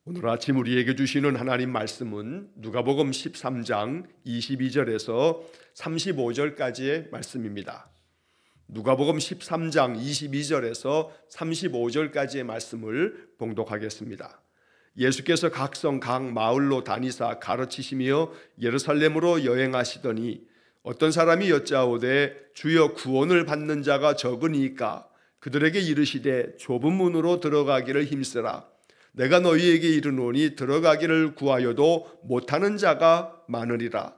오늘 아침 우리에게 주시는 하나님 말씀은 누가복음 13장 22절에서 35절까지의 말씀입니다. 누가복음 13장 22절에서 35절까지의 말씀을 봉독하겠습니다. 예수께서 각 성 각 마을로 다니사 가르치시며 예루살렘으로 여행하시더니 어떤 사람이 여짜오되 주여 구원을 받는 자가 적으니까 그들에게 이르시되 좁은 문으로 들어가기를 힘쓰라. 내가 너희에게 이르노니 들어가기를 구하여도 못하는 자가 많으리라.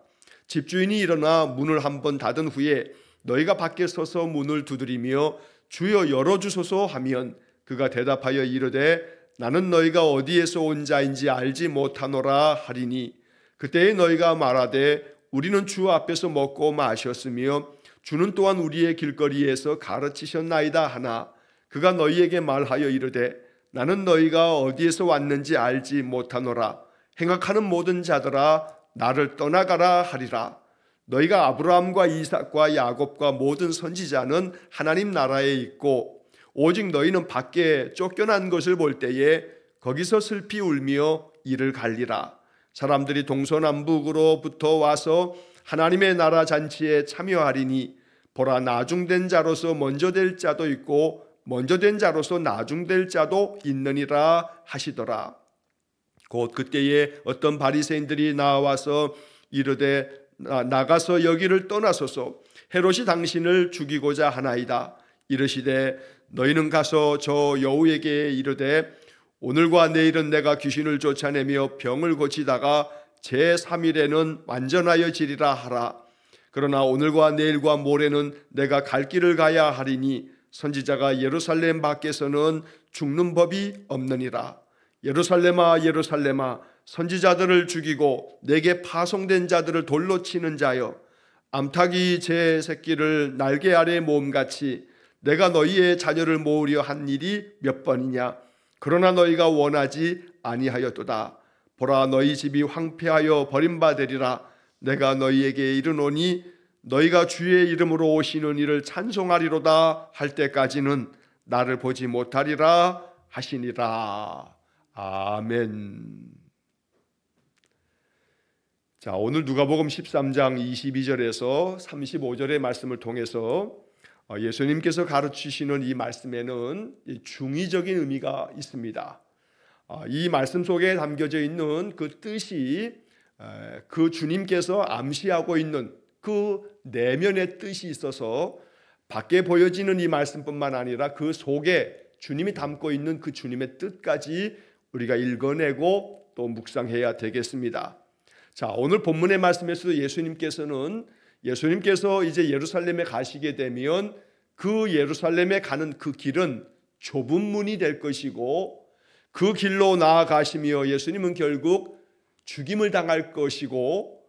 집주인이 일어나 문을 한번 닫은 후에 너희가 밖에 서서 문을 두드리며 주여 열어주소서 하면 그가 대답하여 이르되 나는 너희가 어디에서 온 자인지 알지 못하노라 하리니 그때에 너희가 말하되 우리는 주 앞에서 먹고 마셨으며 주는 또한 우리의 길거리에서 가르치셨나이다 하나 그가 너희에게 말하여 이르되 나는 너희가 어디에서 왔는지 알지 못하노라. 행악하는 모든 자들아 나를 떠나가라 하리라. 너희가 아브라함과 이삭과 야곱과 모든 선지자는 하나님 나라에 있고 오직 너희는 밖에 쫓겨난 것을 볼 때에 거기서 슬피 울며 이를 갈리라. 사람들이 동서남북으로부터 와서 하나님의 나라 잔치에 참여하리니 보라 나중된 자로서 먼저 될 자도 있고 먼저 된 자로서 나중될 자도 있느니라 하시더라. 곧 그때에 어떤 바리새인들이 나와서 이르되 나가서 여기를 떠나소서 헤롯이 당신을 죽이고자 하나이다. 이르시되 너희는 가서 저 여우에게 이르되 오늘과 내일은 내가 귀신을 쫓아내며 병을 고치다가 제3일에는 완전하여 지리라 하라. 그러나 오늘과 내일과 모레는 내가 갈 길을 가야 하리니 선지자가 예루살렘 밖에서는 죽는 법이 없느니라. 예루살렘아 예루살렘아 선지자들을 죽이고 내게 파송된 자들을 돌로 치는 자여 암탉이 제 새끼를 날개 아래 모음같이 내가 너희의 자녀를 모으려 한 일이 몇 번이냐. 그러나 너희가 원하지 아니하였도다. 보라 너희 집이 황폐하여 버림받으리라. 내가 너희에게 이르노니 너희가 주의 이름으로 오시는 이를 찬송하리로다 할 때까지는 나를 보지 못하리라 하시니라. 아멘. 자, 오늘 누가복음 13장 22절에서 35절의 말씀을 통해서 예수님께서 가르치시는 이 말씀에는 중의적인 의미가 있습니다. 이 말씀 속에 담겨져 있는 그 뜻이 그 주님께서 암시하고 있는 그 내면의 뜻이 있어서 밖에 보여지는 이 말씀뿐만 아니라 그 속에 주님이 담고 있는 그 주님의 뜻까지 우리가 읽어내고 또 묵상해야 되겠습니다. 자, 오늘 본문의 말씀에서도 예수님께서 이제 예루살렘에 가시게 되면 그 예루살렘에 가는 그 길은 좁은 문이 될 것이고 그 길로 나아가시며 예수님은 결국 죽임을 당할 것이고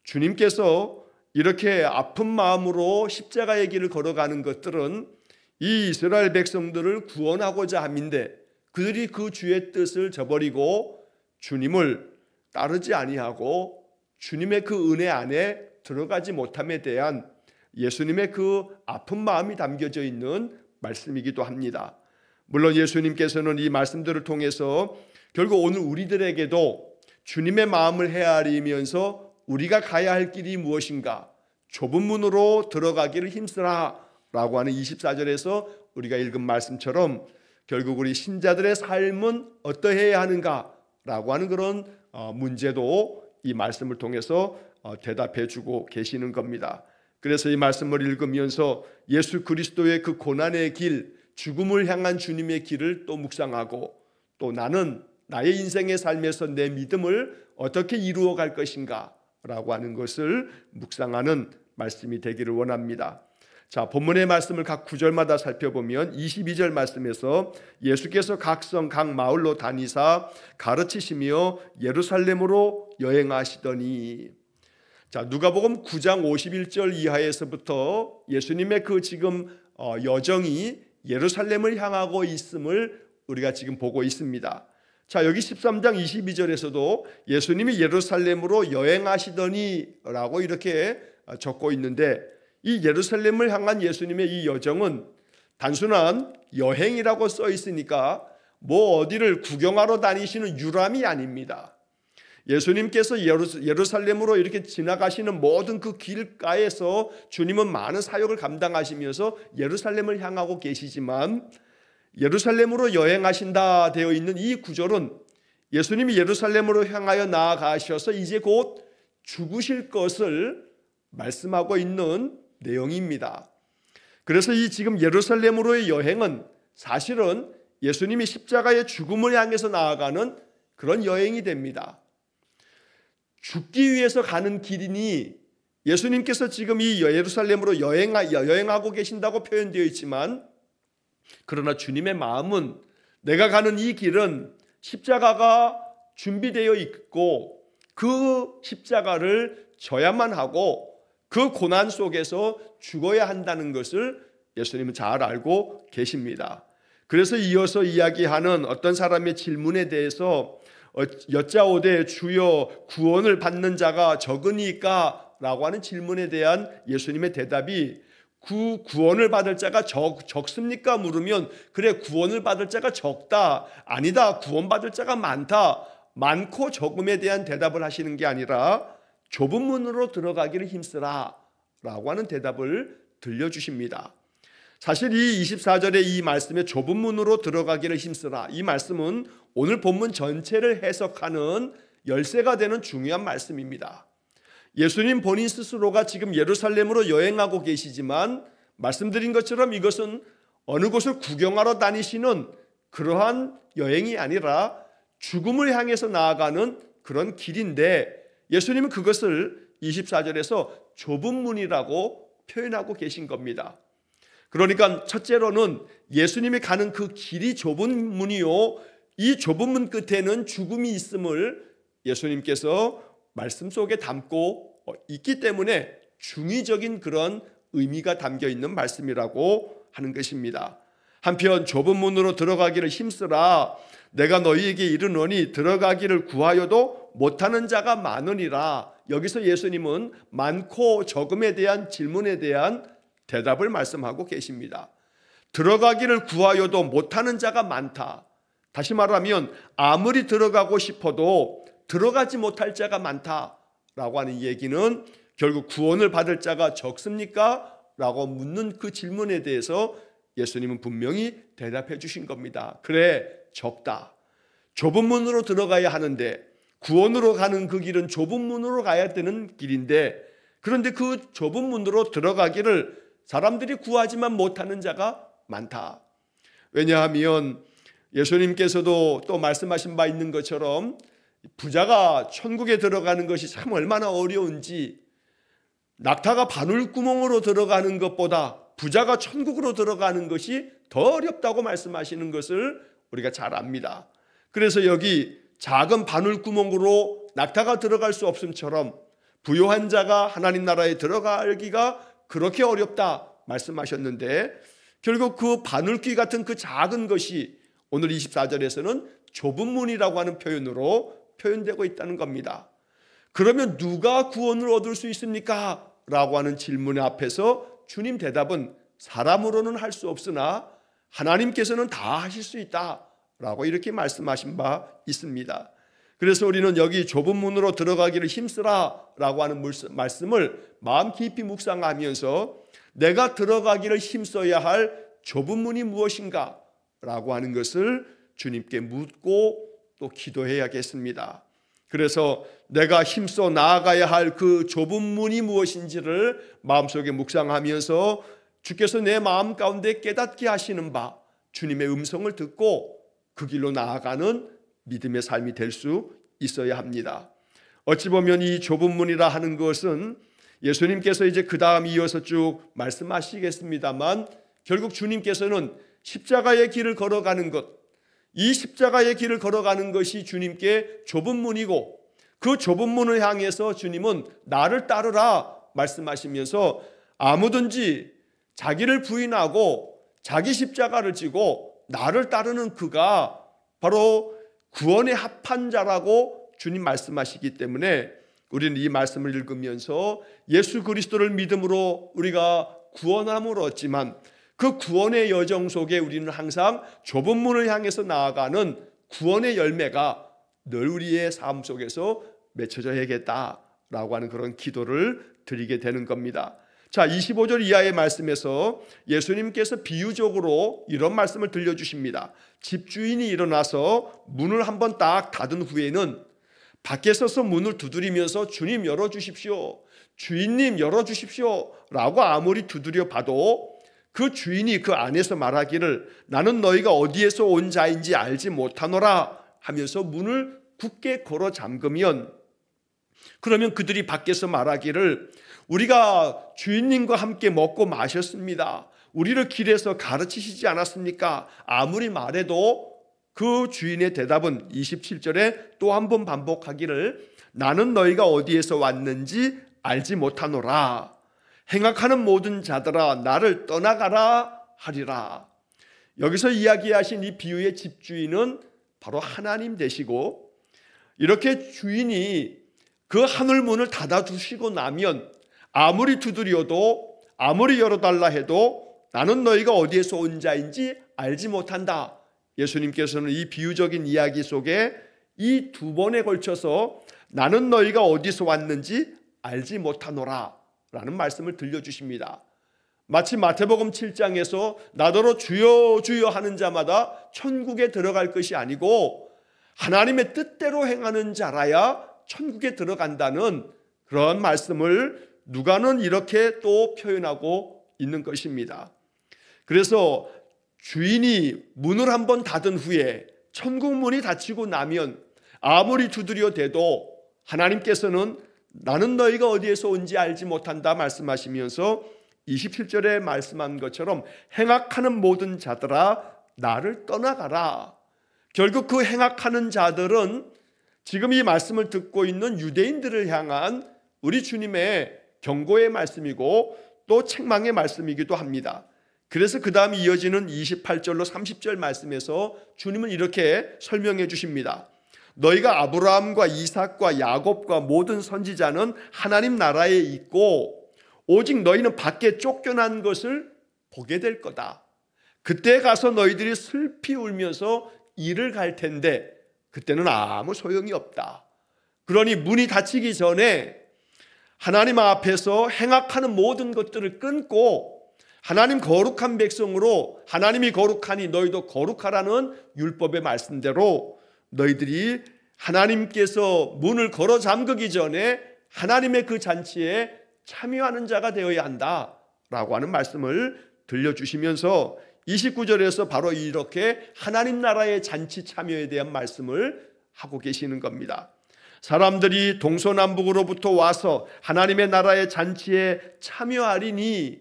주님께서 이렇게 아픈 마음으로 십자가의 길을 걸어가는 것들은 이 이스라엘 백성들을 구원하고자 함인데 그들이 그 주의 뜻을 저버리고 주님을 따르지 아니하고 주님의 그 은혜 안에 들어가지 못함에 대한 예수님의 그 아픈 마음이 담겨져 있는 말씀이기도 합니다. 물론 예수님께서는 이 말씀들을 통해서 결국 오늘 우리들에게도 주님의 마음을 헤아리면서 우리가 가야 할 길이 무엇인가 좁은 문으로 들어가기를 힘쓰라 라고 하는 24절에서 우리가 읽은 말씀처럼 결국 우리 신자들의 삶은 어떠해야 하는가 라고 하는 그런 문제도 이 말씀을 통해서 대답해 주고 계시는 겁니다. 그래서 이 말씀을 읽으면서 예수 그리스도의 그 고난의 길, 죽음을 향한 주님의 길을 또 묵상하고 또 나는 나의 인생의 삶에서 내 믿음을 어떻게 이루어 갈 것인가 라고 하는 것을 묵상하는 말씀이 되기를 원합니다. 자, 본문의 말씀을 각 구절마다 살펴보면 22절 말씀에서 예수께서 각 성 각 마을로 다니사 가르치시며 예루살렘으로 여행하시더니, 자, 누가복음 9장 51절 이하에서부터 예수님의 그 지금 여정이 예루살렘을 향하고 있음을 우리가 지금 보고 있습니다. 자, 여기 13장 22절에서도 예수님이 예루살렘으로 여행하시더니 라고 이렇게 적고 있는데, 이 예루살렘을 향한 예수님의 이 여정은 단순한 여행이라고 써 있으니까 뭐 어디를 구경하러 다니시는 유람이 아닙니다. 예수님께서 예루살렘으로 이렇게 지나가시는 모든 그 길가에서 주님은 많은 사역을 감당하시면서 예루살렘을 향하고 계시지만, 예루살렘으로 여행하신다 되어 있는 이 구절은 예수님이 예루살렘으로 향하여 나아가셔서 이제 곧 죽으실 것을 말씀하고 있는 내용입니다. 그래서 이 지금 예루살렘으로의 여행은 사실은 예수님이 십자가의 죽음을 향해서 나아가는 그런 여행이 됩니다. 죽기 위해서 가는 길이니 예수님께서 지금 이 예루살렘으로 여행하고 계신다고 표현되어 있지만, 그러나 주님의 마음은 내가 가는 이 길은 십자가가 준비되어 있고 그 십자가를 져야만 하고 그 고난 속에서 죽어야 한다는 것을 예수님은 잘 알고 계십니다. 그래서 이어서 이야기하는 어떤 사람의 질문에 대해서 여짜오되 주여 구원을 받는 자가 적으니까? 라고 하는 질문에 대한 예수님의 대답이, 그 구원을 받을 자가 적습니까? 물으면 그래, 구원을 받을 자가 적다, 아니다, 구원받을 자가 많다, 많고 적음에 대한 대답을 하시는 게 아니라 좁은 문으로 들어가기를 힘쓰라 라고 하는 대답을 들려주십니다. 사실 이 24절의 이 말씀에 좁은 문으로 들어가기를 힘쓰라, 이 말씀은 오늘 본문 전체를 해석하는 열쇠가 되는 중요한 말씀입니다. 예수님 본인 스스로가 지금 예루살렘으로 여행하고 계시지만, 말씀드린 것처럼 이것은 어느 곳을 구경하러 다니시는 그러한 여행이 아니라 죽음을 향해서 나아가는 그런 길인데, 예수님은 그것을 24절에서 좁은 문이라고 표현하고 계신 겁니다. 그러니까 첫째로는 예수님이 가는 그 길이 좁은 문이요, 이 좁은 문 끝에는 죽음이 있음을 예수님께서 말씀 속에 담고 있기 때문에 중의적인 그런 의미가 담겨 있는 말씀이라고 하는 것입니다. 한편 좁은 문으로 들어가기를 힘쓰라, 내가 너희에게 이르노니 들어가기를 구하여도 못하는 자가 많으니라. 여기서 예수님은 많고 적음에 대한 질문에 대한 대답을 말씀하고 계십니다. 들어가기를 구하여도 못하는 자가 많다. 다시 말하면 아무리 들어가고 싶어도 들어가지 못할 자가 많다라고 하는 얘기는 결국 구원을 받을 자가 적습니까? 라고 묻는 그 질문에 대해서 예수님은 분명히 대답해 주신 겁니다. 그래, 적다. 좁은 문으로 들어가야 하는데, 구원으로 가는 그 길은 좁은 문으로 가야 되는 길인데, 그런데 그 좁은 문으로 들어가기를 사람들이 구하지만 못하는 자가 많다. 왜냐하면 예수님께서도 또 말씀하신 바 있는 것처럼 부자가 천국에 들어가는 것이 참 얼마나 어려운지, 낙타가 바늘구멍으로 들어가는 것보다 부자가 천국으로 들어가는 것이 더 어렵다고 말씀하시는 것을 우리가 잘 압니다. 그래서 여기 작은 바늘구멍으로 낙타가 들어갈 수 없음처럼 부요한 자가 하나님 나라에 들어가기가 그렇게 어렵다 말씀하셨는데, 결국 그 바늘귀 같은 그 작은 것이 오늘 24절에서는 좁은 문이라고 하는 표현으로 표현되고 있다는 겁니다. 그러면 누가 구원을 얻을 수 있습니까? 라고 하는 질문 앞에서 주님 대답은 사람으로는 할 수 없으나 하나님께서는 다 하실 수 있다 라고 이렇게 말씀하신 바 있습니다. 그래서 우리는 여기 좁은 문으로 들어가기를 힘쓰라 라고 하는 말씀을 마음 깊이 묵상하면서 내가 들어가기를 힘써야 할 좁은 문이 무엇인가 라고 하는 것을 주님께 묻고 또 기도해야겠습니다. 그래서 내가 힘써 나아가야 할 그 좁은 문이 무엇인지를 마음속에 묵상하면서 주께서 내 마음 가운데 깨닫게 하시는 바 주님의 음성을 듣고 그 길로 나아가는 믿음의 삶이 될 수 있어야 합니다. 어찌 보면 이 좁은 문이라 하는 것은 예수님께서 이제 그 다음 이어서 쭉 말씀하시겠습니다만, 결국 주님께서는 십자가의 길을 걸어가는 것, 이 십자가의 길을 걸어가는 것이 주님께 좁은 문이고, 그 좁은 문을 향해서 주님은 나를 따르라 말씀하시면서 아무든지 자기를 부인하고 자기 십자가를 지고 나를 따르는 그가 바로 구원에 합한 자라고 주님 말씀하시기 때문에 우리는 이 말씀을 읽으면서 예수 그리스도를 믿음으로 우리가 구원함을 얻지만 그 구원의 여정 속에 우리는 항상 좁은 문을 향해서 나아가는 구원의 열매가 늘 우리의 삶 속에서 맺혀져야겠다라고 하는 그런 기도를 드리게 되는 겁니다. 자, 25절 이하의 말씀에서 예수님께서 비유적으로 이런 말씀을 들려주십니다. 집주인이 일어나서 문을 한번 딱 닫은 후에는 밖에 서서 문을 두드리면서 주님 열어주십시오, 주인님 열어주십시오 라고 아무리 두드려 봐도 그 주인이 그 안에서 말하기를 나는 너희가 어디에서 온 자인지 알지 못하노라 하면서 문을 굳게 걸어 잠그면, 그러면 그들이 밖에서 말하기를 우리가 주인님과 함께 먹고 마셨습니다, 우리를 길에서 가르치시지 않았습니까? 아무리 말해도 그 주인의 대답은 27절에 또 한 번 반복하기를 나는 너희가 어디에서 왔는지 알지 못하노라. 행악하는 모든 자들아 나를 떠나가라 하리라. 여기서 이야기하신 이 비유의 집주인은 바로 하나님 되시고, 이렇게 주인이 그 하늘문을 닫아주시고 나면 아무리 두드려도 아무리 열어달라 해도 나는 너희가 어디에서 온 자인지 알지 못한다. 예수님께서는 이 비유적인 이야기 속에 이 두 번에 걸쳐서 나는 너희가 어디서 왔는지 알지 못하노라 라는 말씀을 들려주십니다. 마치 마태복음 7장에서 나더러 주여 주여 하는 자마다 천국에 들어갈 것이 아니고 하나님의 뜻대로 행하는 자라야 천국에 들어간다는 그런 말씀을 누가는 이렇게 또 표현하고 있는 것입니다. 그래서 주인이 문을 한번 닫은 후에 천국 문이 닫히고 나면 아무리 두드려 대도 하나님께서는 나는 너희가 어디에서 온지 알지 못한다 말씀하시면서 27절에 말씀한 것처럼 행악하는 모든 자들아 나를 떠나가라. 결국 그 행악하는 자들은 지금 이 말씀을 듣고 있는 유대인들을 향한 우리 주님의 경고의 말씀이고 또 책망의 말씀이기도 합니다. 그래서 그 다음 이어지는 28절로 30절 말씀에서 주님은 이렇게 설명해 주십니다. 너희가 아브라함과 이삭과 야곱과 모든 선지자는 하나님 나라에 있고 오직 너희는 밖에 쫓겨난 것을 보게 될 거다. 그때 가서 너희들이 슬피 울면서 이를 갈 텐데 그때는 아무 소용이 없다. 그러니 문이 닫히기 전에 하나님 앞에서 행악하는 모든 것들을 끊고 하나님 거룩한 백성으로 하나님이 거룩하니 너희도 거룩하라는 율법의 말씀대로 너희들이 하나님께서 문을 걸어 잠그기 전에 하나님의 그 잔치에 참여하는 자가 되어야 한다라고 하는 말씀을 들려주시면서 29절에서 바로 이렇게 하나님 나라의 잔치 참여에 대한 말씀을 하고 계시는 겁니다. 사람들이 동서남북으로부터 와서 하나님의 나라의 잔치에 참여하리니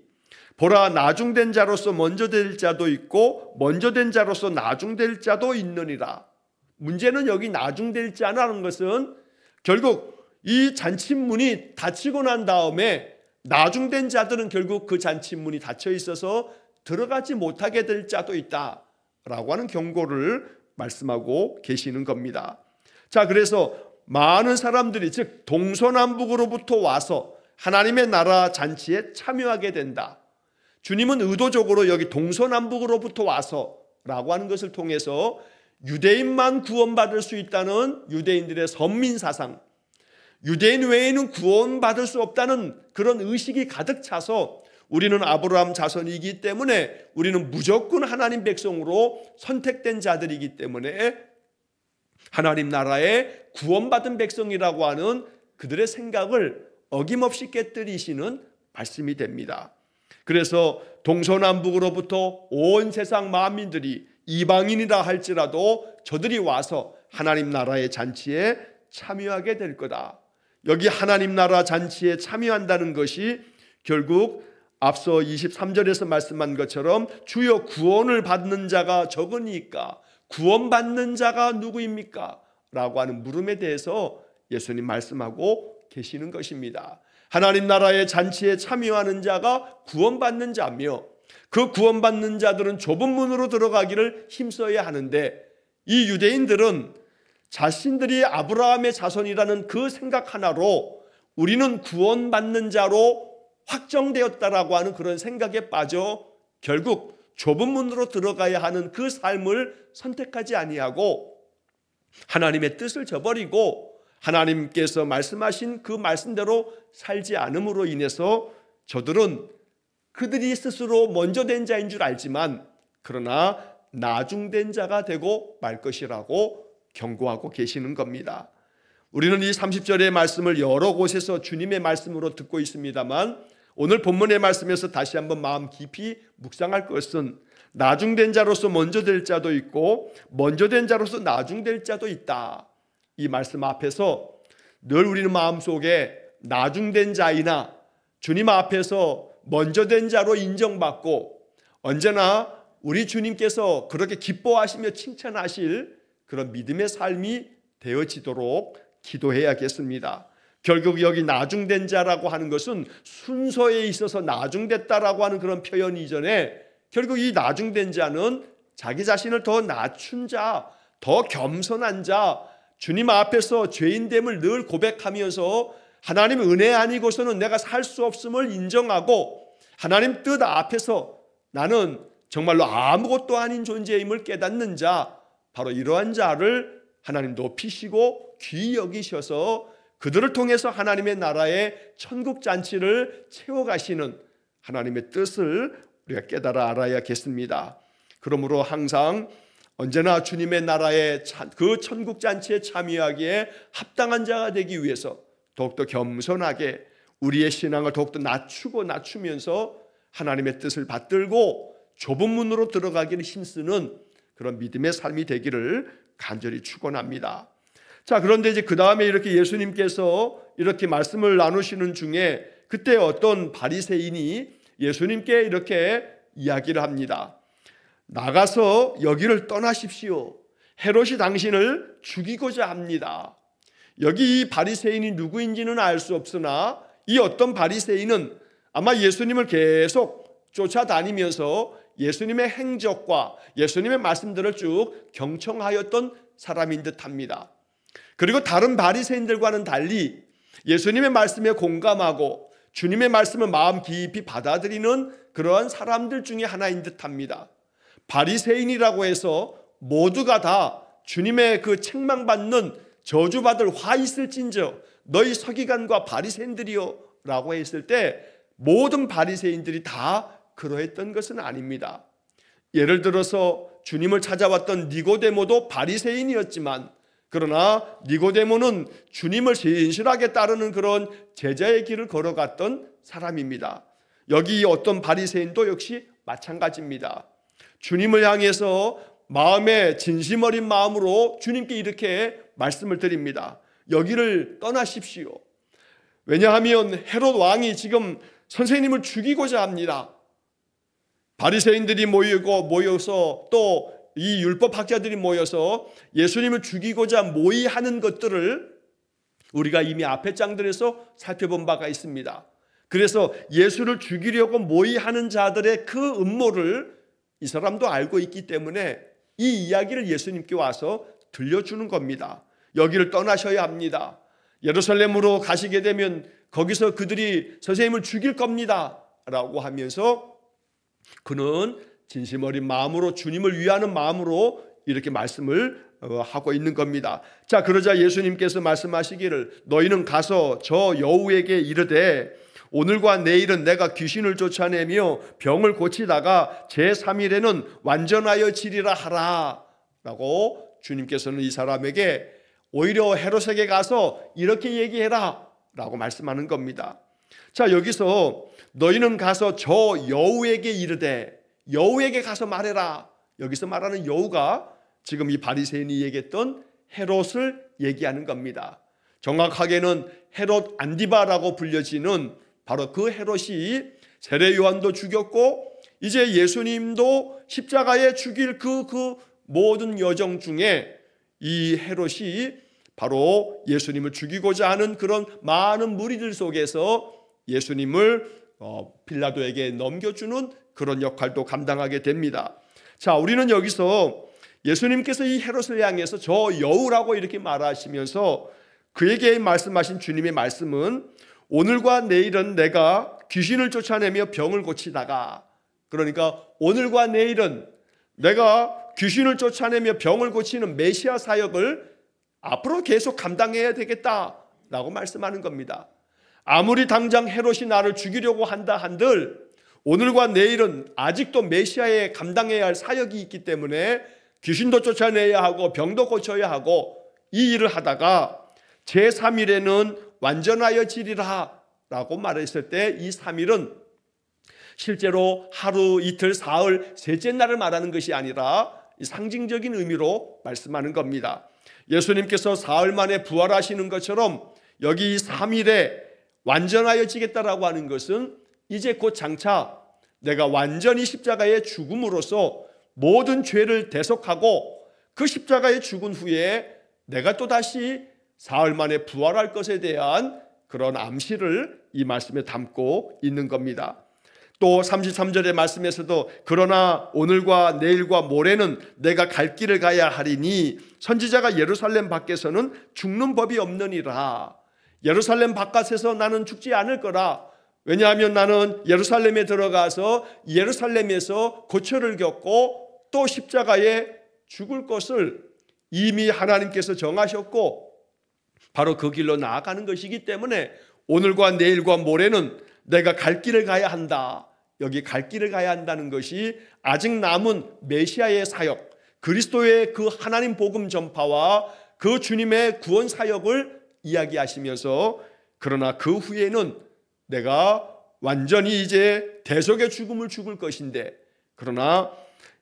보라 나중된 자로서 먼저 될 자도 있고 먼저 된 자로서 나중될 자도 있느니라. 문제는 여기 나중될 자라는 것은 결국 이 잔치문이 닫히고 난 다음에 나중된 자들은 결국 그 잔치문이 닫혀 있어서 들어가지 못하게 될 자도 있다라고 하는 경고를 말씀하고 계시는 겁니다. 자, 그래서 많은 사람들이 즉 동서남북으로부터 와서 하나님의 나라 잔치에 참여하게 된다. 주님은 의도적으로 여기 동서남북으로부터 와서라고 하는 것을 통해서 유대인만 구원받을 수 있다는 유대인들의 선민사상, 유대인 외에는 구원받을 수 없다는 그런 의식이 가득 차서 우리는 아브라함 자손이기 때문에 우리는 무조건 하나님 백성으로 선택된 자들이기 때문에 하나님 나라의 구원받은 백성이라고 하는 그들의 생각을 어김없이 깨뜨리시는 말씀이 됩니다. 그래서 동서남북으로부터 온 세상 만민들이 이방인이라 할지라도 저들이 와서 하나님 나라의 잔치에 참여하게 될 거다. 여기 하나님 나라 잔치에 참여한다는 것이 결국 앞서 23절에서 말씀한 것처럼 주여 구원을 받는 자가 적으니까 구원받는 자가 누구입니까? 라고 하는 물음에 대해서 예수님 말씀하고 계시는 것입니다. 하나님 나라의 잔치에 참여하는 자가 구원받는 자며 그 구원받는 자들은 좁은 문으로 들어가기를 힘써야 하는데 이 유대인들은 자신들이 아브라함의 자손이라는 그 생각 하나로 우리는 구원받는 자로 확정되었다라고 하는 그런 생각에 빠져 결국 좁은 문으로 들어가야 하는 그 삶을 선택하지 아니하고 하나님의 뜻을 저버리고 하나님께서 말씀하신 그 말씀대로 살지 않음으로 인해서 저들은 그들이 스스로 먼저 된 자인 줄 알지만 그러나 나중된 자가 되고 말 것이라고 경고하고 계시는 겁니다. 우리는 이 30절의 말씀을 여러 곳에서 주님의 말씀으로 듣고 있습니다만 오늘 본문의 말씀에서 다시 한번 마음 깊이 묵상할 것은 나중된 자로서 먼저 될 자도 있고 먼저 된 자로서 나중될 자도 있다. 이 말씀 앞에서 늘 우리는 마음속에 나중된 자이나 주님 앞에서 먼저 된 자로 인정받고 언제나 우리 주님께서 그렇게 기뻐하시며 칭찬하실 그런 믿음의 삶이 되어지도록 기도해야겠습니다. 결국 여기 나중된 자라고 하는 것은 순서에 있어서 나중됐다라고 하는 그런 표현 이전에 결국 이 나중된 자는 자기 자신을 더 낮춘 자, 더 겸손한 자, 주님 앞에서 죄인됨을 늘 고백하면서 하나님 은혜 아니고서는 내가 살 수 없음을 인정하고 하나님 뜻 앞에서 나는 정말로 아무것도 아닌 존재임을 깨닫는 자, 바로 이러한 자를 하나님 높이시고 귀히 여기셔서 그들을 통해서 하나님의 나라의 천국 잔치를 채워가시는 하나님의 뜻을 우리가 깨달아 알아야겠습니다. 그러므로 항상 언제나 주님의 나라의 그 천국 잔치에 참여하기에 합당한 자가 되기 위해서 더욱더 겸손하게 우리의 신앙을 더욱더 낮추면서 하나님의 뜻을 받들고 좁은 문으로 들어가기를 힘쓰는 그런 믿음의 삶이 되기를 간절히 축원합니다. 자, 그런데 이제 그 다음에 이렇게 예수님께서 이렇게 말씀을 나누시는 중에 그때 어떤 바리새인이 예수님께 이렇게 이야기를 합니다. 나가서 여기를 떠나십시오. 헤롯이 당신을 죽이고자 합니다. 여기 이 바리새인이 누구인지는 알 수 없으나 이 어떤 바리새인은 아마 예수님을 계속 쫓아다니면서 예수님의 행적과 예수님의 말씀들을 쭉 경청하였던 사람인 듯합니다. 그리고 다른 바리새인들과는 달리 예수님의 말씀에 공감하고 주님의 말씀을 마음 깊이 받아들이는 그러한 사람들 중에 하나인 듯합니다. 바리새인이라고 해서 모두가 다 주님의 그 책망받는 저주받을 화 있을진저 너희 서기관과 바리새인들이요 라고 했을 때 모든 바리새인들이 다 그러했던 것은 아닙니다. 예를 들어서 주님을 찾아왔던 니고데모도 바리새인이었지만 그러나 니고데모는 주님을 신실하게 따르는 그런 제자의 길을 걸어갔던 사람입니다. 여기 어떤 바리새인도 역시 마찬가지입니다. 주님을 향해서 마음에 진심 어린 마음으로 주님께 이렇게 말씀을 드립니다. 여기를 떠나십시오. 왜냐하면 헤롯 왕이 지금 선생님을 죽이고자 합니다. 바리새인들이 모여서 또 이 율법학자들이 모여서 예수님을 죽이고자 모의하는 것들을 우리가 이미 앞의 장들에서 살펴본 바가 있습니다. 그래서 예수를 죽이려고 모의하는 자들의 그 음모를 이 사람도 알고 있기 때문에 이 이야기를 예수님께 와서 들려주는 겁니다. 여기를 떠나셔야 합니다. 예루살렘으로 가시게 되면 거기서 그들이 선생님을 죽일 겁니다 라고 하면서 그는 진심 어린 마음으로 주님을 위하는 마음으로 이렇게 말씀을 하고 있는 겁니다. 자, 그러자 예수님께서 말씀하시기를 너희는 가서 저 여우에게 이르되 오늘과 내일은 내가 귀신을 쫓아내며 병을 고치다가 제3일에는 완전하여 지리라 하라 라고 주님께서는 이 사람에게 오히려 헤롯에게 가서 이렇게 얘기해라 라고 말씀하는 겁니다. 자, 여기서 너희는 가서 저 여우에게 이르되 여우에게 가서 말해라. 여기서 말하는 여우가 지금 이 바리새인이 얘기했던 헤롯을 얘기하는 겁니다. 정확하게는 헤롯 안디바라고 불려지는 바로 그 헤롯이 세례 요한도 죽였고 이제 예수님도 십자가에 죽일 그 모든 여정 중에 이 헤롯이 바로 예수님을 죽이고자 하는 그런 많은 무리들 속에서 예수님을 빌라도에게 넘겨주는 그런 역할도 감당하게 됩니다. 자, 우리는 여기서 예수님께서 이 헤롯을 향해서 저 여우라고 이렇게 말하시면서 그에게 말씀하신 주님의 말씀은 오늘과 내일은 내가 귀신을 쫓아내며 병을 고치다가 그러니까 오늘과 내일은 내가 귀신을 쫓아내며 병을 고치는 메시아 사역을 앞으로 계속 감당해야 되겠다라고 말씀하는 겁니다. 아무리 당장 헤롯이 나를 죽이려고 한다 한들 오늘과 내일은 아직도 메시아에 감당해야 할 사역이 있기 때문에 귀신도 쫓아내야 하고 병도 고쳐야 하고 이 일을 하다가 제3일에는 완전하여 지리라 라고 말했을 때 이 3일은 실제로 하루, 이틀, 사흘, 셋째 날을 말하는 것이 아니라 상징적인 의미로 말씀하는 겁니다. 예수님께서 사흘 만에 부활하시는 것처럼 여기 3일에 완전하여지겠다라고 하는 것은 이제 곧 장차 내가 완전히 십자가에 죽음으로써 모든 죄를 대속하고 그 십자가에 죽은 후에 내가 또다시 사흘 만에 부활할 것에 대한 그런 암시를 이 말씀에 담고 있는 겁니다. 또 33절의 말씀에서도 그러나 오늘과 내일과 모레는 내가 갈 길을 가야 하리니 선지자가 예루살렘 밖에서는 죽는 법이 없느니라. 예루살렘 바깥에서 나는 죽지 않을 거라. 왜냐하면 나는 예루살렘에 들어가서 예루살렘에서 고초를 겪고 또 십자가에 죽을 것을 이미 하나님께서 정하셨고 바로 그 길로 나아가는 것이기 때문에 오늘과 내일과 모레는 내가 갈 길을 가야 한다. 여기 갈 길을 가야 한다는 것이 아직 남은 메시아의 사역, 그리스도의 그 하나님 복음 전파와 그 주님의 구원 사역을 이야기하시면서 그러나 그 후에는 내가 완전히 이제 대속의 죽음을 죽을 것인데 그러나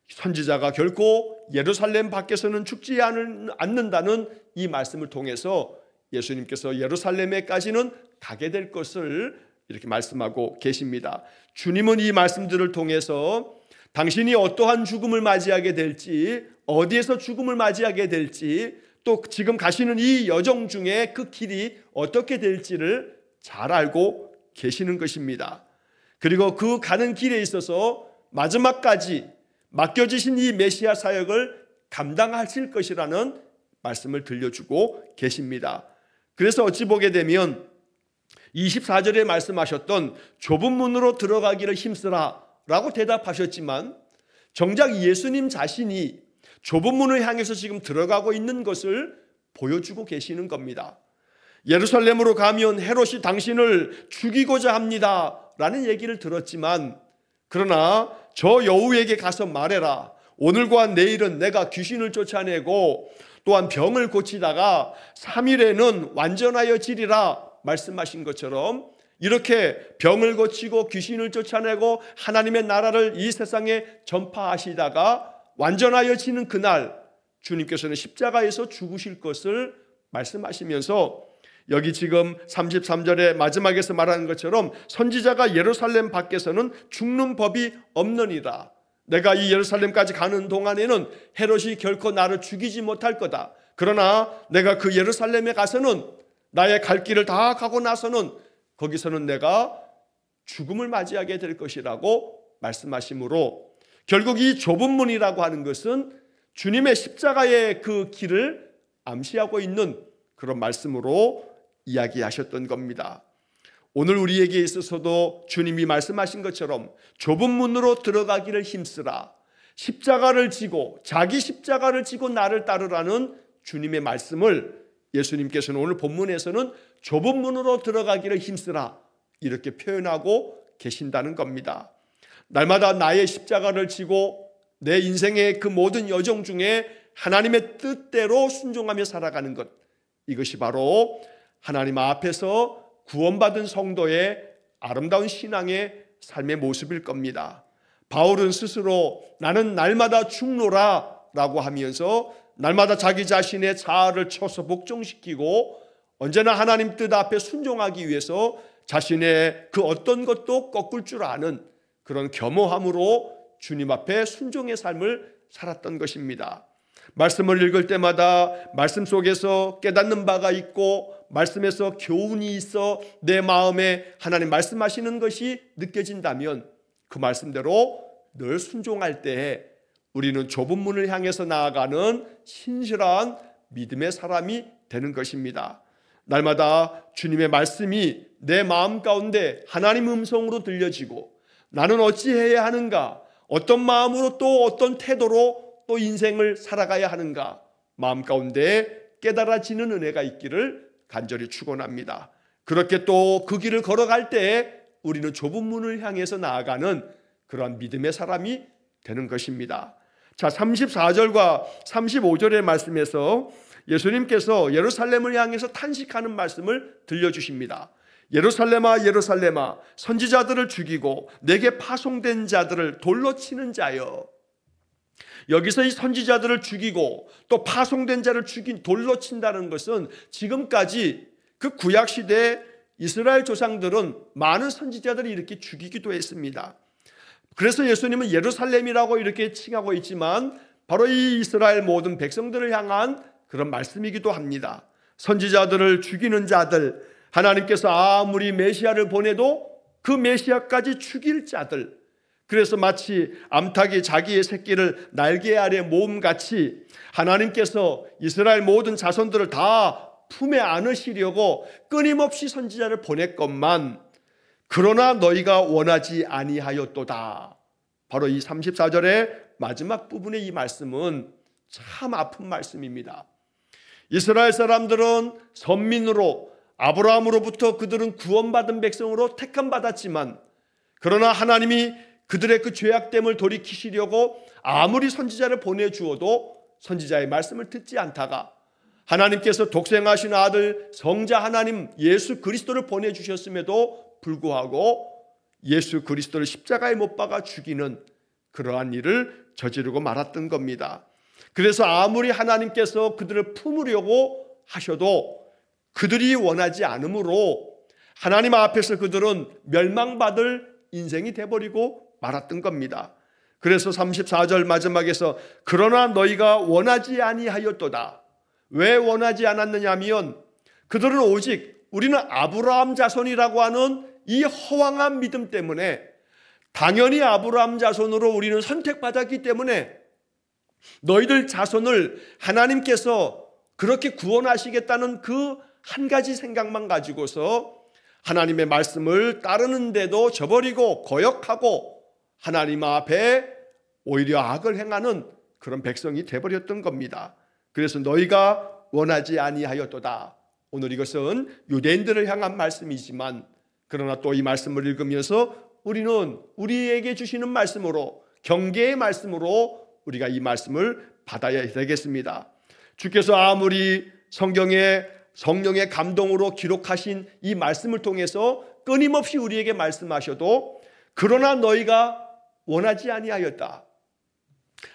선지자가 결코 예루살렘 밖에서는 죽지 않는다는 이 말씀을 통해서 예수님께서 예루살렘에까지는 가게 될 것을 이렇게 말씀하고 계십니다. 주님은 이 말씀들을 통해서 당신이 어떠한 죽음을 맞이하게 될지, 어디에서 죽음을 맞이하게 될지, 또 지금 가시는 이 여정 중에 그 길이 어떻게 될지를 잘 알고 계시는 것입니다. 그리고 그 가는 길에 있어서 마지막까지 맡겨지신 이 메시아 사역을 감당하실 것이라는 말씀을 들려주고 계십니다. 그래서 어찌 보게 되면 24절에 말씀하셨던 좁은 문으로 들어가기를 힘쓰라 라고 대답하셨지만 정작 예수님 자신이 좁은 문을 향해서 지금 들어가고 있는 것을 보여주고 계시는 겁니다. 예루살렘으로 가면 헤롯이 당신을 죽이고자 합니다 라는 얘기를 들었지만 그러나 저 여우에게 가서 말해라. 오늘과 내일은 내가 귀신을 쫓아내고 또한 병을 고치다가 3일에는 완전하여 지리라 말씀하신 것처럼 이렇게 병을 고치고 귀신을 쫓아내고 하나님의 나라를 이 세상에 전파하시다가 완전하여지는 그날 주님께서는 십자가에서 죽으실 것을 말씀하시면서 여기 지금 33절의 마지막에서 말하는 것처럼 선지자가 예루살렘 밖에서는 죽는 법이 없느니라. 내가 이 예루살렘까지 가는 동안에는 헤롯이 결코 나를 죽이지 못할 거다. 그러나 내가 그 예루살렘에 가서는 나의 갈 길을 다 가고 나서는 거기서는 내가 죽음을 맞이하게 될 것이라고 말씀하시므로 결국 이 좁은 문이라고 하는 것은 주님의 십자가의 그 길을 암시하고 있는 그런 말씀으로 이야기하셨던 겁니다. 오늘 우리에게 있어서도 주님이 말씀하신 것처럼 좁은 문으로 들어가기를 힘쓰라. 십자가를 지고 자기 십자가를 지고 나를 따르라는 주님의 말씀을 예수님께서는 오늘 본문에서는 좁은 문으로 들어가기를 힘쓰라 이렇게 표현하고 계신다는 겁니다. 날마다 나의 십자가를 지고 내 인생의 그 모든 여정 중에 하나님의 뜻대로 순종하며 살아가는 것, 이것이 바로 하나님 앞에서 구원받은 성도의 아름다운 신앙의 삶의 모습일 겁니다. 바울은 스스로 나는 날마다 죽노라 라고 하면서 날마다 자기 자신의 자아를 쳐서 복종시키고 언제나 하나님 뜻 앞에 순종하기 위해서 자신의 그 어떤 것도 꺾을 줄 아는 그런 겸허함으로 주님 앞에 순종의 삶을 살았던 것입니다. 말씀을 읽을 때마다 말씀 속에서 깨닫는 바가 있고 말씀에서 교훈이 있어 내 마음에 하나님 말씀하시는 것이 느껴진다면 그 말씀대로 늘 순종할 때에 우리는 좁은 문을 향해서 나아가는 신실한 믿음의 사람이 되는 것입니다. 날마다 주님의 말씀이 내 마음 가운데 하나님 음성으로 들려지고 나는 어찌해야 하는가? 어떤 마음으로 또 어떤 태도로 또 인생을 살아가야 하는가? 마음 가운데 깨달아지는 은혜가 있기를 간절히 축원합니다. 그렇게 또 그 길을 걸어갈 때 우리는 좁은 문을 향해서 나아가는 그러한 믿음의 사람이 되는 것입니다. 자, 34절과 35절의 말씀에서 예수님께서 예루살렘을 향해서 탄식하는 말씀을 들려주십니다. 예루살렘아 예루살렘아 선지자들을 죽이고 내게 파송된 자들을 돌로 치는 자여. 여기서 이 선지자들을 죽이고 또 파송된 자를 돌로 친다는 것은 지금까지 그 구약시대 이스라엘 조상들은 많은 선지자들을 이렇게 죽이기도 했습니다. 그래서 예수님은 예루살렘이라고 이렇게 칭하고 있지만 바로 이 이스라엘 모든 백성들을 향한 그런 말씀이기도 합니다. 선지자들을 죽이는 자들, 하나님께서 아무리 메시아를 보내도 그 메시아까지 죽일 자들, 그래서 마치 암탉이 자기의 새끼를 날개 아래 모음같이 하나님께서 이스라엘 모든 자손들을 다 품에 안으시려고 끊임없이 선지자를 보냈건만 그러나 너희가 원하지 아니하였도다. 바로 이 34절의 마지막 부분의 이 말씀은 참 아픈 말씀입니다. 이스라엘 사람들은 선민으로 아브라함으로부터 그들은 구원받은 백성으로 택함받았지만 그러나 하나님이 그들의 그 죄악됨을 돌이키시려고 아무리 선지자를 보내주어도 선지자의 말씀을 듣지 않다가 하나님께서 독생하신 아들 성자 하나님 예수 그리스도를 보내주셨음에도 불구하고 예수 그리스도를 십자가에 못 박아 죽이는 그러한 일을 저지르고 말았던 겁니다. 그래서 아무리 하나님께서 그들을 품으려고 하셔도 그들이 원하지 않으므로 하나님 앞에서 그들은 멸망받을 인생이 돼버리고 말았던 겁니다. 그래서 34절 마지막에서 그러나 너희가 원하지 아니하였도다. 왜 원하지 않았느냐 하면 그들은 오직 우리는 아브라함 자손이라고 하는 이 허황한 믿음 때문에 당연히 아브라함 자손으로 우리는 선택받았기 때문에 너희들 자손을 하나님께서 그렇게 구원하시겠다는 그 한 가지 생각만 가지고서 하나님의 말씀을 따르는데도 저버리고 거역하고 하나님 앞에 오히려 악을 행하는 그런 백성이 되어버렸던 겁니다. 그래서 너희가 원하지 아니하였도다. 오늘 이것은 유대인들을 향한 말씀이지만 그러나 또 이 말씀을 읽으면서 우리는 우리에게 주시는 말씀으로 경계의 말씀으로 우리가 이 말씀을 받아야 되겠습니다. 주께서 아무리 성령의 감동으로 기록하신 이 말씀을 통해서 끊임없이 우리에게 말씀하셔도 그러나 너희가 원하지 아니하였다.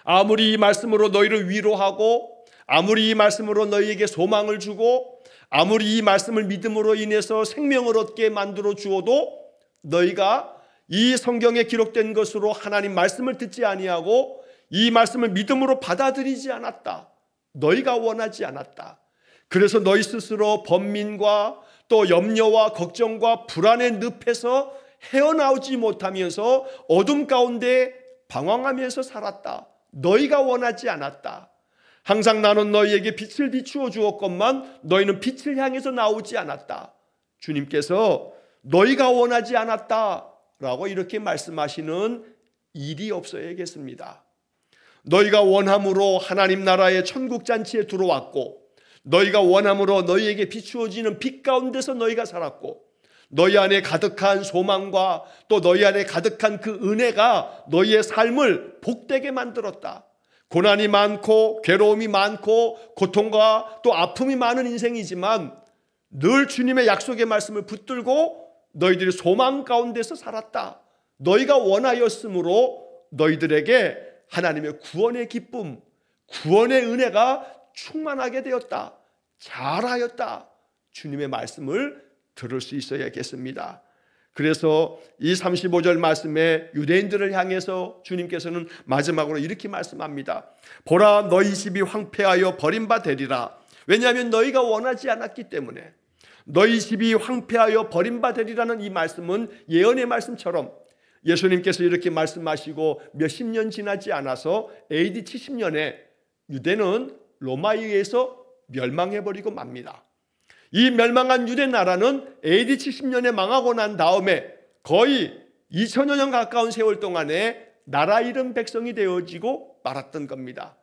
아무리 이 말씀으로 너희를 위로하고 아무리 이 말씀으로 너희에게 소망을 주고 아무리 이 말씀을 믿음으로 인해서 생명을 얻게 만들어 주어도 너희가 이 성경에 기록된 것으로 하나님 말씀을 듣지 아니하고 이 말씀을 믿음으로 받아들이지 않았다. 너희가 원하지 않았다. 그래서 너희 스스로 번민과 또 염려와 걱정과 불안의 늪에서 헤어나오지 못하면서 어둠 가운데 방황하면서 살았다. 너희가 원하지 않았다. 항상 나는 너희에게 빛을 비추어 주었건만 너희는 빛을 향해서 나오지 않았다. 주님께서 너희가 원하지 않았다라고 이렇게 말씀하시는 일이 없어야겠습니다. 너희가 원함으로 하나님 나라의 천국잔치에 들어왔고 너희가 원함으로 너희에게 비추어지는 빛 가운데서 너희가 살았고 너희 안에 가득한 소망과 또 너희 안에 가득한 그 은혜가 너희의 삶을 복되게 만들었다. 고난이 많고 괴로움이 많고 고통과 또 아픔이 많은 인생이지만 늘 주님의 약속의 말씀을 붙들고 너희들이 소망 가운데서 살았다. 너희가 원하였으므로 너희들에게 하나님의 구원의 기쁨, 구원의 은혜가 충만하게 되었다. 잘하였다. 주님의 말씀을 들을 수 있어야겠습니다. 그래서 이 35절 말씀에 유대인들을 향해서 주님께서는 마지막으로 이렇게 말씀합니다. 보라 너희 집이 황폐하여 버림받으리라. 왜냐하면 너희가 원하지 않았기 때문에. 너희 집이 황폐하여 버림받으리라는 이 말씀은 예언의 말씀처럼 예수님께서 이렇게 말씀하시고 몇십 년 지나지 않아서 AD 70년에 유대는 로마에 의해서 멸망해버리고 맙니다. 이 멸망한 유대 나라는 AD 70년에 망하고 난 다음에 거의 2000여 년 가까운 세월 동안에 나라 잃은 백성이 되어지고 말았던 겁니다.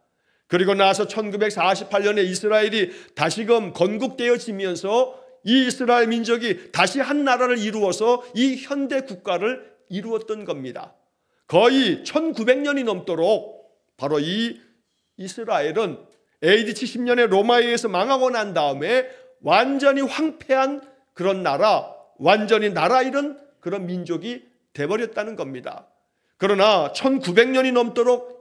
그리고 나서 1948년에 이스라엘이 다시금 건국되어지면서 이 이스라엘 민족이 다시 한 나라를 이루어서 이 현대 국가를 이루었던 겁니다. 거의 1900년이 넘도록 바로 이 이스라엘은 AD 70년에 로마에 의해서 망하고 난 다음에 완전히 황폐한 그런 나라, 완전히 나라 잃은 그런 민족이 돼버렸다는 겁니다. 그러나 1900년이 넘도록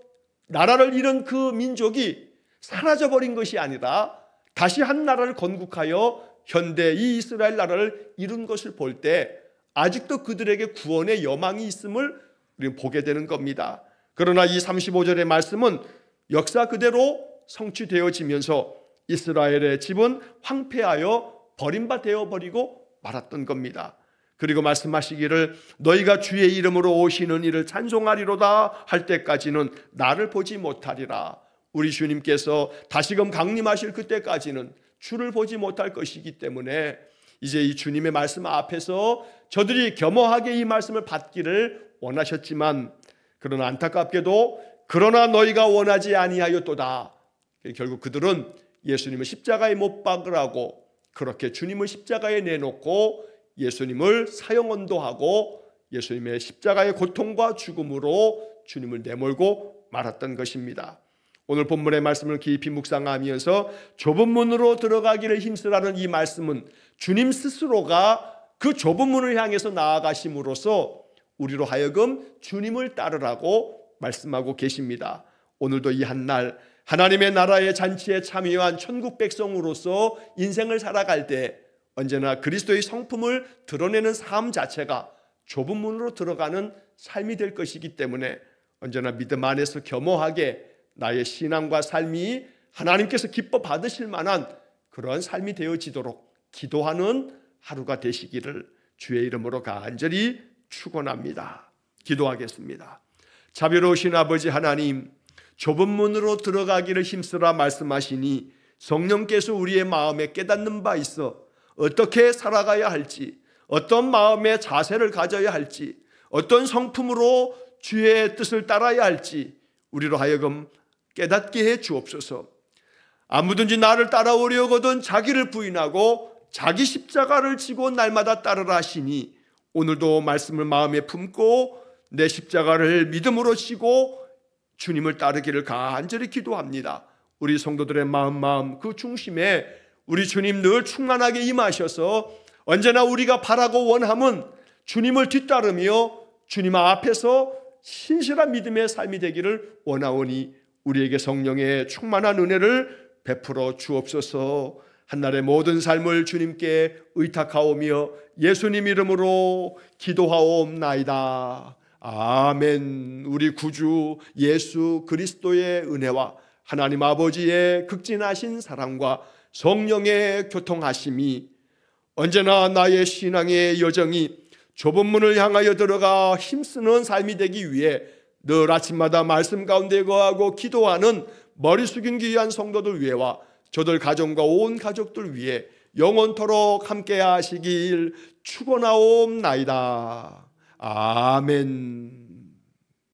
나라를 잃은 그 민족이 사라져버린 것이 아니라 다시 한 나라를 건국하여 현대 이 이스라엘 나라를 이룬 것을 볼 때 아직도 그들에게 구원의 여망이 있음을 우리는 보게 되는 겁니다. 그러나 이 35절의 말씀은 역사 그대로 성취되어지면서 이스라엘의 집은 황폐하여 버림받아 버리고 말았던 겁니다. 그리고 말씀하시기를 너희가 주의 이름으로 오시는 이를 찬송하리로다 할 때까지는 나를 보지 못하리라. 우리 주님께서 다시금 강림하실 그때까지는 주를 보지 못할 것이기 때문에 이제 이 주님의 말씀 앞에서 저들이 겸허하게 이 말씀을 받기를 원하셨지만 그러나 안타깝게도 그러나 너희가 원하지 아니하였도다. 결국 그들은 예수님을 십자가에 못 박으라고 그렇게 주님을 십자가에 내놓고 예수님을 사형언도하고 예수님의 십자가의 고통과 죽음으로 주님을 내몰고 말았던 것입니다. 오늘 본문의 말씀을 깊이 묵상하면서 좁은 문으로 들어가기를 힘쓰라는 이 말씀은 주님 스스로가 그 좁은 문을 향해서 나아가심으로써 우리로 하여금 주님을 따르라고 말씀하고 계십니다. 오늘도 이 한날 하나님의 나라의 잔치에 참여한 천국 백성으로서 인생을 살아갈 때 언제나 그리스도의 성품을 드러내는 삶 자체가 좁은 문으로 들어가는 삶이 될 것이기 때문에 언제나 믿음 안에서 겸허하게 나의 신앙과 삶이 하나님께서 기뻐 받으실 만한 그러한 삶이 되어지도록 기도하는 하루가 되시기를 주의 이름으로 간절히 축원합니다. 기도하겠습니다. 자비로우신 아버지 하나님, 좁은 문으로 들어가기를 힘쓰라 말씀하시니 성령께서 우리의 마음에 깨닫는 바 있어 어떻게 살아가야 할지, 어떤 마음의 자세를 가져야 할지, 어떤 성품으로 주의 뜻을 따라야 할지 우리로 하여금 깨닫게 해 주옵소서. 아무든지 나를 따라오려거든 자기를 부인하고 자기 십자가를 지고 날마다 따르라 하시니 오늘도 말씀을 마음에 품고 내 십자가를 믿음으로 지고 주님을 따르기를 간절히 기도합니다. 우리 성도들의 마음 그 중심에 우리 주님 늘 충만하게 임하셔서 언제나 우리가 바라고 원함은 주님을 뒤따르며 주님 앞에서 신실한 믿음의 삶이 되기를 원하오니 우리에게 성령의 충만한 은혜를 베풀어 주옵소서. 한날의 모든 삶을 주님께 의탁하오며 예수님 이름으로 기도하옵나이다. 아멘. 우리 구주 예수 그리스도의 은혜와 하나님 아버지의 극진하신 사랑과 성령의 교통하심이 언제나 나의 신앙의 여정이 좁은 문을 향하여 들어가 힘쓰는 삶이 되기 위해 늘 아침마다 말씀 가운데 거하고 기도하는 머리 숙인 귀한 성도들 위해와 저들 가정과 온 가족들 위해 영원토록 함께 하시길 축원하옵나이다. 아멘.